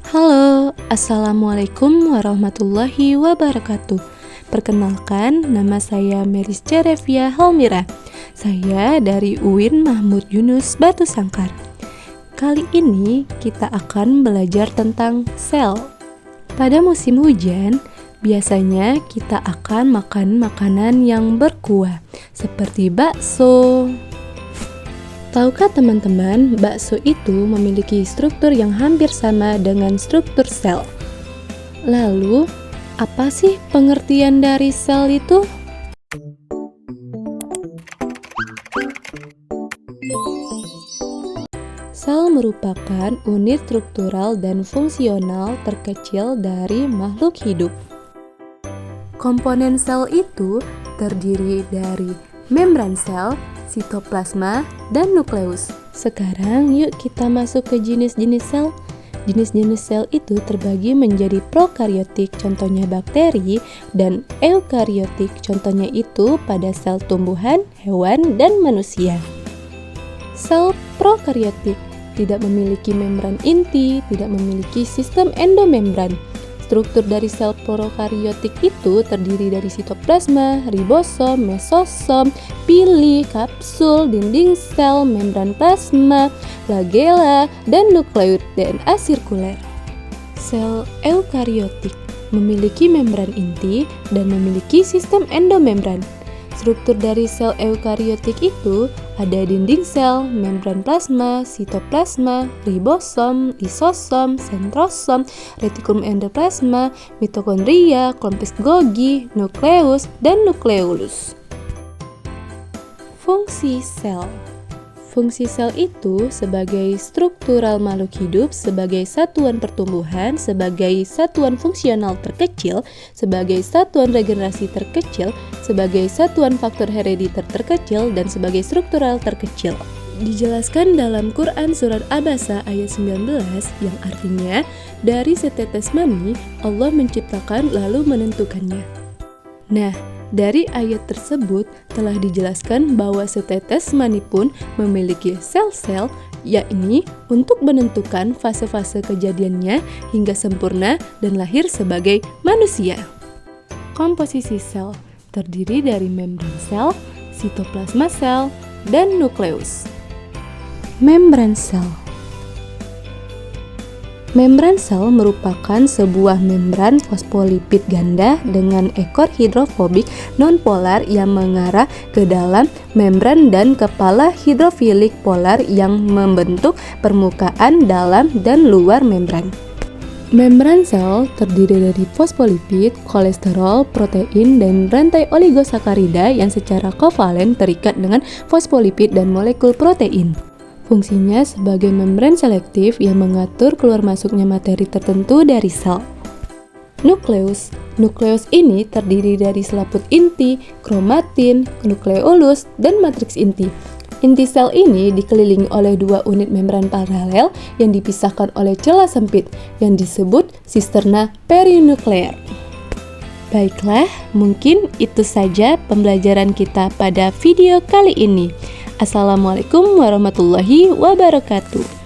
Halo, Assalamualaikum warahmatullahi wabarakatuh. Perkenalkan, nama saya Meris Cerevia Halmira. Saya dari UIN Mahmud Yunus Batu Sangkar. Kali ini kita akan belajar tentang sel. Pada musim hujan, biasanya kita akan makan makanan yang berkuah, seperti bakso. Tahukah teman-teman, bakso itu memiliki struktur yang hampir sama dengan struktur sel. Lalu, apa sih pengertian dari sel itu? Sel merupakan unit struktural dan fungsional terkecil dari makhluk hidup. Komponen sel itu terdiri dari membran sel, sitoplasma, dan nukleus. Sekarang yuk kita masuk ke jenis-jenis sel. Jenis-jenis sel itu terbagi menjadi prokariotik, contohnya bakteri, dan eukariotik, contohnya itu pada sel tumbuhan, hewan, dan manusia. Sel prokariotik tidak memiliki membran inti, tidak memiliki sistem endomembran. Struktur dari sel prokariotik itu terdiri dari sitoplasma, ribosom, mesosom, pili, kapsul, dinding sel, membran plasma, flagella, dan nukleus DNA sirkuler. Sel eukariotik memiliki membran inti dan memiliki sistem endomembran. Struktur dari sel eukariotik itu ada dinding sel, membran plasma, sitoplasma, ribosom, lisosom, sentrosom, retikulum endoplasma, mitokondria, kompleks Golgi, nukleus, dan nukleolus. Fungsi sel. Fungsi sel itu sebagai struktural makhluk hidup, sebagai satuan pertumbuhan, sebagai satuan fungsional terkecil, sebagai satuan regenerasi terkecil, sebagai satuan faktor herediter terkecil, dan sebagai struktural terkecil. Dijelaskan dalam Quran Surat Abasa ayat 19 yang artinya, dari setetes mani Allah menciptakan lalu menentukannya. Nah, dari ayat tersebut telah dijelaskan bahwa setetes mani pun memiliki sel-sel, yakni untuk menentukan fase-fase kejadiannya hingga sempurna dan lahir sebagai manusia. Komposisi sel terdiri dari membran sel, sitoplasma sel, dan nukleus. Membran sel. Membran sel merupakan sebuah membran fosfolipid ganda dengan ekor hidrofobik nonpolar yang mengarah ke dalam membran dan kepala hidrofilik polar yang membentuk permukaan dalam dan luar membran. Membran sel terdiri dari fosfolipid, kolesterol, protein, dan rantai oligosakarida yang secara kovalen terikat dengan fosfolipid dan molekul protein. Fungsinya sebagai membran selektif yang mengatur keluar masuknya materi tertentu dari sel. Nukleus. Nukleus ini terdiri dari selaput inti, kromatin, nukleolus, dan matriks inti. Inti sel ini dikelilingi oleh dua unit membran paralel yang dipisahkan oleh celah sempit yang disebut sisterna perinuklear. Baiklah, mungkin itu saja pembelajaran kita pada video kali ini. Assalamualaikum warahmatullahi wabarakatuh.